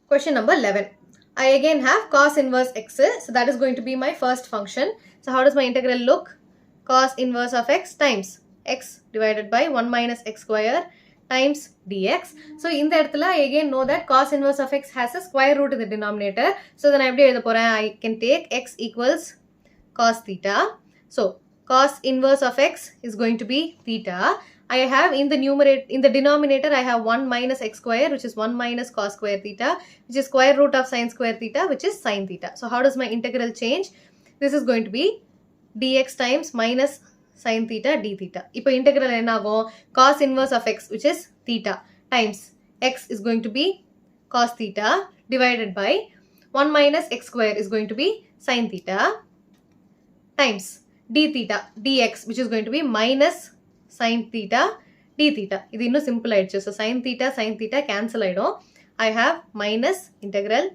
Question number 11. I again have cos inverse x. So that is going to be my first function. So how does my integral look? Cos inverse of x times x divided by 1 minus x square times dx. So in the இடத்துல I again know that cos inverse of x has a square root in the denominator. So then I can take x equals cos theta. So cos inverse of x is going to be theta. I have in the denominator I have 1 minus x square, which is 1 minus cos square theta, which is square root of sin square theta, which is sin theta. So how does my integral change? This is going to be dx times minus sin theta d theta. இப்போ integral என்னாகும்? Cos inverse of x, which is theta, times x is going to be cos theta divided by 1 minus x square is going to be sin theta times d theta dx, which is going to be minus sin theta d theta. இது இன்னும் simple ஆயிடுச்சு. So sin theta cancel ஆயிடும். I have minus integral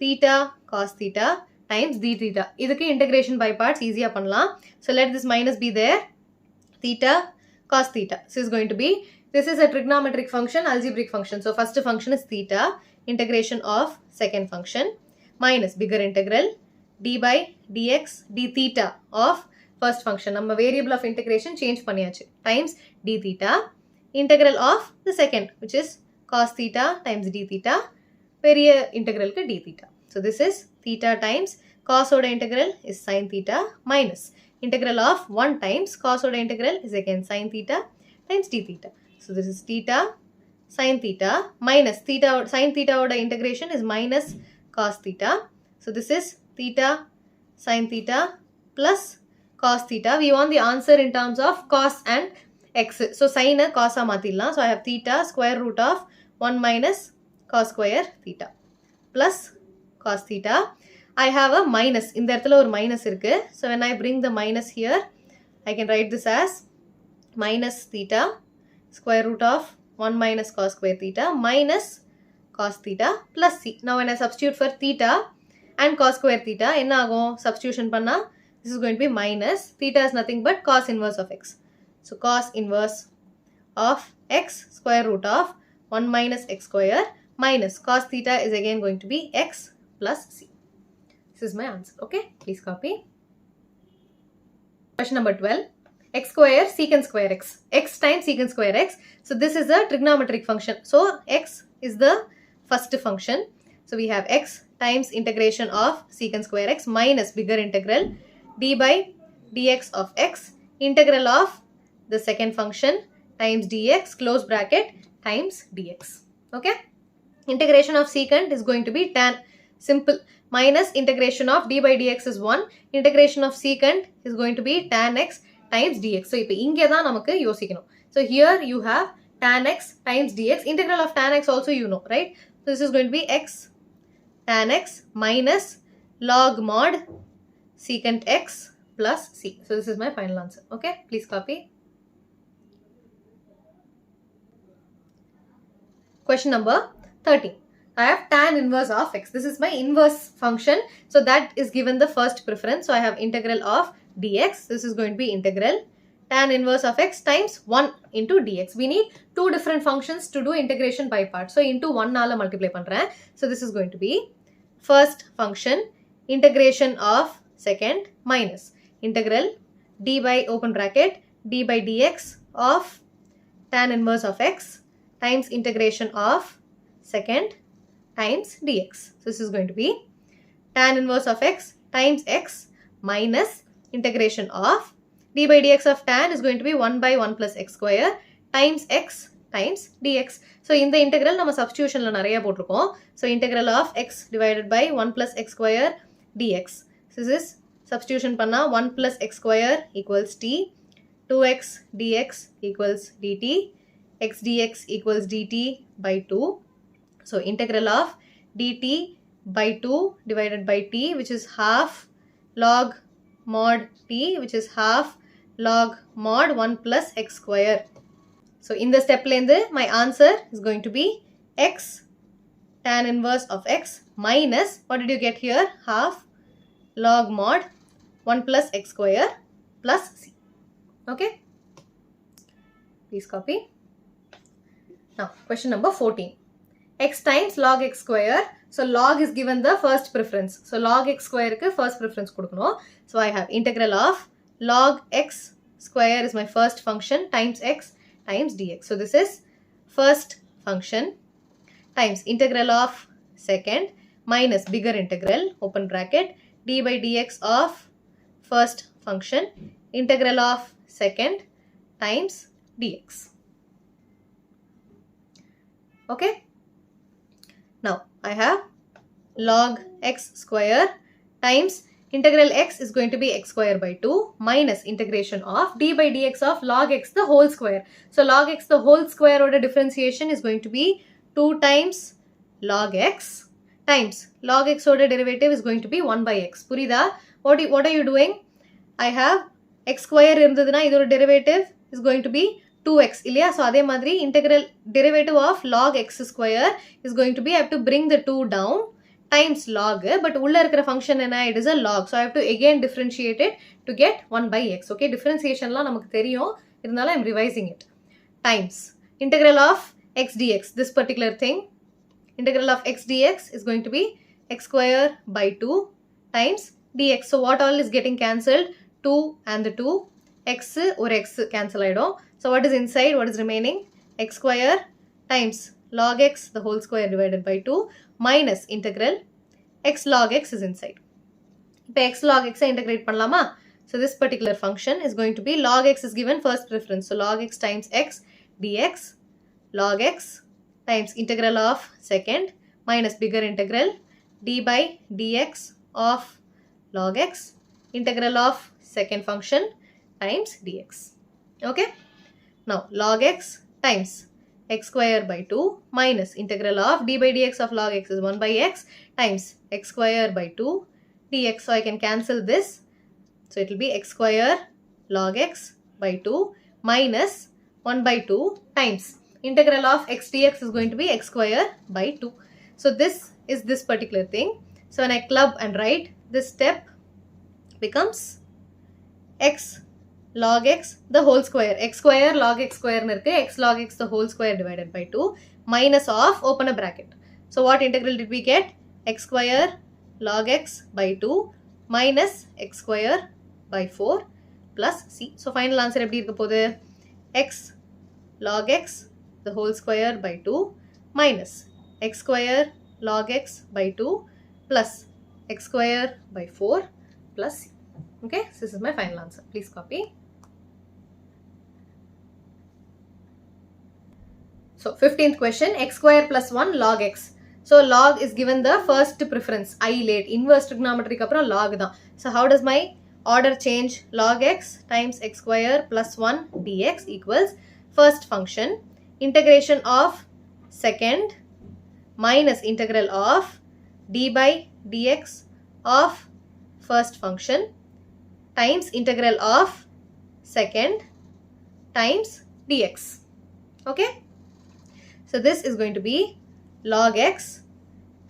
theta cos theta times d theta. இதுக்கு integration by parts easy பண்ணலாம். So let this minus be there. Theta cos theta. So is going to be, this is a trigonometric function, algebraic function. So first function is theta, integration of second function, minus bigger integral d by dx d theta of first function. நம்ம variable of integration change பண்ணியாச்சு, times d theta, integral of the second, which is cos theta times d theta, பெரிய integralக்கு d theta. So this is theta times cos oda integral is sin theta minus integral of 1 times cos oda integral is again sin theta times d theta. So this is theta sin theta minus theta sin theta oda integration is minus cos theta. So this is theta sin theta plus cos theta. We want the answer in terms of cos and x. So sin cos மாத்திடலாம். So I have theta square root of 1 minus cos square theta plus cos theta. I have a minus. இந்த இடத்துல ஒரு minus இருக்கு. So when I bring the minus here, I can write this as minus theta square root of 1 minus cos square theta minus cos theta plus c. Now when I substitute for theta and cos square theta, என்ன ஆகும்? Substitution பண்ணா, this is going to be minus. Theta is nothing but cos inverse of x. So cos inverse of x square root of 1 minus x square minus cos theta is again going to be x plus c. This is my answer. Okay, please copy. Question number 12. X square secant square x. X times secant square x. So this is a trigonometric function. So x is the first function. So we have x times integration of secant square x minus bigger integral d by dx of x, integral of the second function times dx close bracket times dx. Okay, integration of secant is going to be tan, simple, minus integration of d by dx is 1, integration of secant is going to be tan x times dx. So இப்போ இங்கே தான் நமக்கு யோசிக்கணும். So here you have tan x times dx, integral of tan x also you know, right? So this is going to be x tan x minus log mod secant x plus c. So this is my final answer. Okay, please copy. Question number 13. I have tan inverse of x. This is my inverse function. So that is given the first preference. So I have integral of dx. This is going to be integral tan inverse of x times 1 into dx. We need two different functions to do integration by parts. So into 1 நால multiply பண்றேன். So this is going to be first function integration of second minus integral d by open bracket d by dx of tan inverse of x times integration of second times dx. So this is going to be tan inverse of x times x minus integration of d by dx of tan is going to be 1 by 1 plus x square times x times dx. So in the integral நம்ம substitutionல நிறைய போட்டிருக்கோம். So integral of x divided by 1 plus x square dx. So this is substitution பண்ணா 1 plus x square equals t, 2x dx equals dt, x dx equals dt by 2. So integral of dt by 2 divided by t, which is half log mod t, which is half log mod 1 plus x square. So in the step length, my answer is going to be x tan inverse of x minus, what did you get here? Half log mod 1 plus x square plus c. Okay, please copy. Now question number 14. x times log x square. So log is given the first preference. So log x square ku first preference kudukanum. So I have integral of log x square is my first function times x times dx. So this is first function times integral of second minus bigger integral open bracket d by dx of first function integral of second times dx. Okay. Now I have log x square times integral x is going to be x square by 2 minus integration of d by dx of log x the whole square. So log x the whole square order differentiation is going to be 2 times log x times log x order derivative is going to be 1 by x. Purida, what are you doing? I have x square irundhaduna idoru derivative is going to be 2x இல்லையா? So அதே மாதிரி integral derivative of log x square is going to be, I have to bring the 2 down times log, but உள்ள இருக்கிற function என்ன? It is a log. So I have to again differentiate it to get 1 by x. Okay, differentiationலாம் நமக்கு தெரியும், இருந்தாலும் I'm revising it. Times integral of x dx, this particular thing, integral of x dx is going to be x square by 2 times dx. So what all is getting cancelled? 2 and the 2, x or x cancel ஆயிடும். So what is inside? What is remaining? X square times log x the whole square divided by 2 minus integral x log x is inside. இப்போ x log x integrate பண்ணலாமா? So this particular function is going to be log x is given first preference. So log x times x dx log x times integral of second minus bigger integral d by dx of log x integral of second function times dx. Okay. Now log x times x square by 2 minus integral of d by dx of log x is 1 by x times x square by 2 dx. So I can cancel this. So it will be x square log x by 2 minus 1 by 2 times integral of x dx is going to be x square by 2. So this is this particular thing. So when I club and write, this step becomes x log x the whole square, x square log x square nirukku, x log x the whole square divided by 2 minus of open a bracket. So what integral did we get? X square log x by 2 minus x square by 4 plus c. So final answer எப்படி இருக்க போகுது? x log x the whole square by 2 minus x square log x by 2 plus x square by 4 plus c. Okay, so this is my final answer. Please copy. So 15th question, x square plus 1 log x. So log is given the first preference, I late, inverse trigonometry kapra log da. So how does my order change? Log x times x square plus 1 dx equals first function integration of second minus integral of d by dx of first function times integral of second times dx. Okay. So this is going to be log x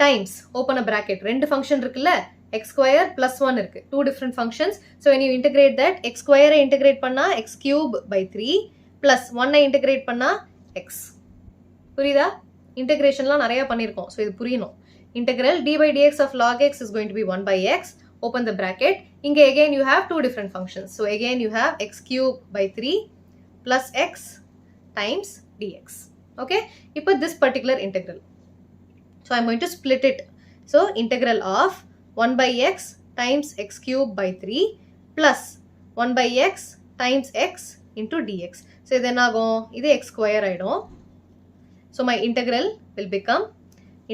times open a bracket rendu function irukilla x square plus 1 irukku, two different functions. So when you integrate that, x square integrate panna x cube by 3 plus 1 integrate panna x. புரியுதா? integration la நிறைய பண்ணிருக்கோம். So இது புரியணும். Integral d by dx of log x is going to be 1 by x, open the bracket. Inge again you have two different functions. So again you have x cube by 3 plus x times dx. Okay, இப்போ this particular integral. So I'm going to split it. So integral of 1 by x times x cube by 3 plus 1 by x times x into dx. So இது என்ன ஆகும்? இது x square ஆயிடும். So my integral will become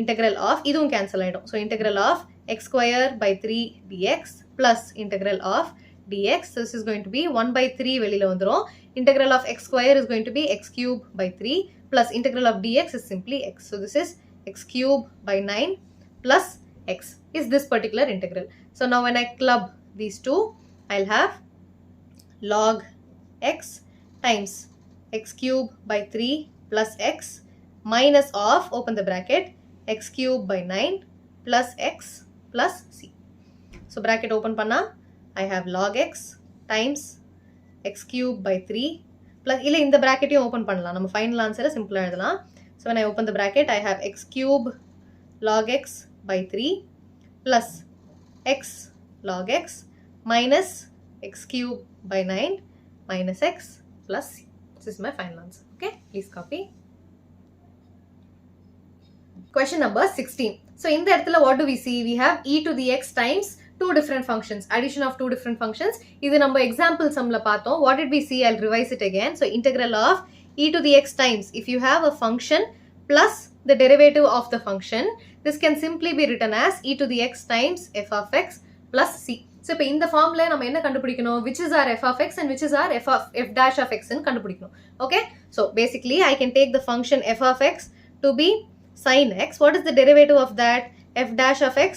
integral of, இதுவும் cancel ஆயிடும். So integral of x square by 3 dx plus integral of dx. So this is going to be 1 by 3 வெளியில வந்துரும். Integral of x square is going to be x cube by 3 plus integral of dx is simply x. So this is x cube by 9 plus x is this particular integral. So now when I club these two, I'll have log x times x cube by 3 plus x minus of, open the bracket, x cube by 9 plus x plus c. So bracket open panna, I have log x times x cube by 3 plus, illa இந்த bracket open பண்ணலாம். நம்ம final answer simple எழுதலாம். So when I open the bracket, I have x cube log x by 3 plus x log x minus x cube by 9 minus x plus c. This is my final answer. Okay, please copy. Question number 16. So in the இடத்துல what do we see? We have e to the x times two different functions. Addition of two different functions. இது நம்ம example sumல பார்த்தோம். What did we see? I'll revise it again. So integral of e to the x times. If you have a function plus the derivative of the function, this can simply be written as e to the x times f of x plus c. So இப்போ இந்த ஃபார்ம்ல நம்ம என்ன கண்டுபிடிக்கணும்? Which is our f of x and which is our f dash of x ன்னு கண்டுபிடிக்கணும். Okay? So basically I can take the function f of x to be sin x. What is the derivative of that? F dash of x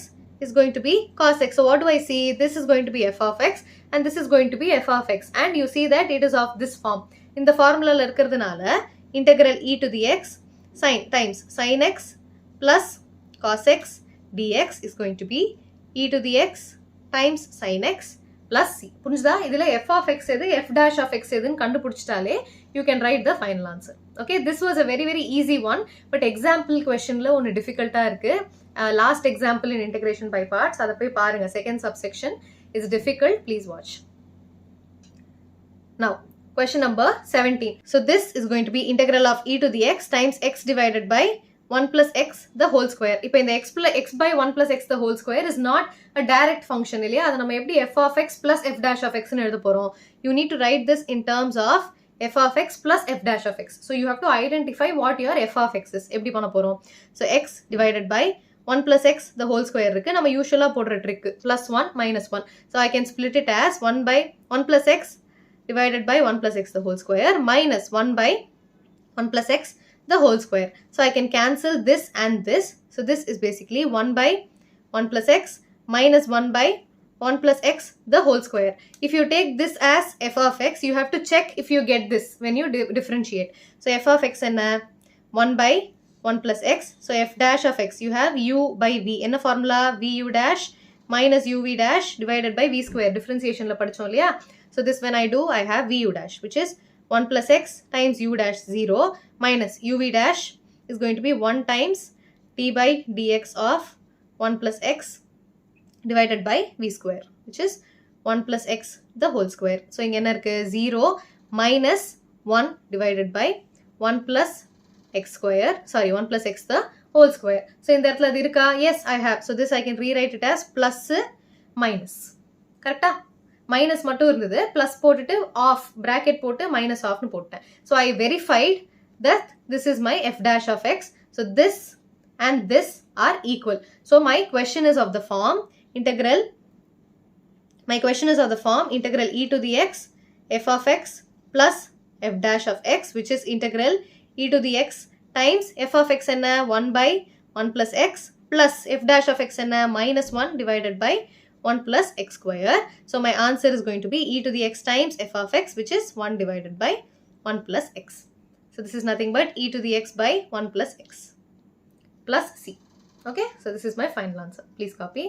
is going to be cos x. So what do I see? This is going to be f of x and this is going to be f of x. And you see that it is of this form. In the formula இருக்கிறதுனால integral e to the x times sin x plus cos x dx is going to be e to the x times sin x plus c. புரிஞ்சுதா? இதில் f of x எது f dash of x எதுன்னு கண்டுபிடிச்சிட்டாலே you can write the final answer. Okay, this was a very easy one, but example questionல ஒன்று difficult-ஆ இருக்கு. Last example in integration by parts, அதை போய் பாருங்க. Second subsection is difficult. Please watch. Now, question number 17. So this is going to be integral of e to the x times x divided by 1 plus x the whole square. இப்போ இந்த x by 1 plus x the whole square is not a direct function இல்லையா? அதை நம்ம எப்படி f of x plus f dash of x ன்னு எழுத போறோம். You need to write this in terms of f of x plus f dash of x. So you have to identify what your f of x is. எப்படி பண்ண போறோம்? So x divided by 1 plus x the whole square இருக்கு. நம்ம யூசுவலா போடுற trick plus 1 minus 1. So I can split it as 1 plus x divided by 1 plus x the whole square minus 1 by 1 plus x the whole square. So I can cancel this and this. So this is basically 1 by 1 plus x minus 1 by 1 plus x the whole square. If you take this as f of x, you have to check if you get this when you differentiate. So f of x and 1 by 1 plus x. So f dash of x, you have u by v. In the formula, vu dash minus uv dash divided by v square. Differentiation la படிச்சோம் இல்லையா? So this when I do, I have vu dash, which is 1 plus x times u dash 0 minus uv dash is going to be 1 times t by dx of 1 plus x divided by v square, which is 1 plus x the whole square. So இங்க என்ன இருக்கு? 0 minus 1 divided by 1 plus x square, sorry 1 plus x the whole square. So இந்த இடத்துல அது இருக்கா? Yes, I have. So this I can rewrite it as plus minus. கரெக்டா? Minus மட்டும் இருந்தது, ப்ளஸ் போட்டுட்டு ஆஃப் bracket போட்டு மைனஸ் ஆஃப்னு போட்டேன். So I verified that this is my f dash of x. So this and this are equal. So my question is of the form integral e to the x f of x plus f dash of x, which is integral e to the x times f of x என்ன 1 by 1 plus x plus f dash of x என்ன minus 1 divided by 1 plus x square. So my answer is going to be e to the x times f of x, which is 1 divided by 1 plus x. So this is nothing but e to the x by 1 plus x plus c. Okay, so this is my final answer. Please copy.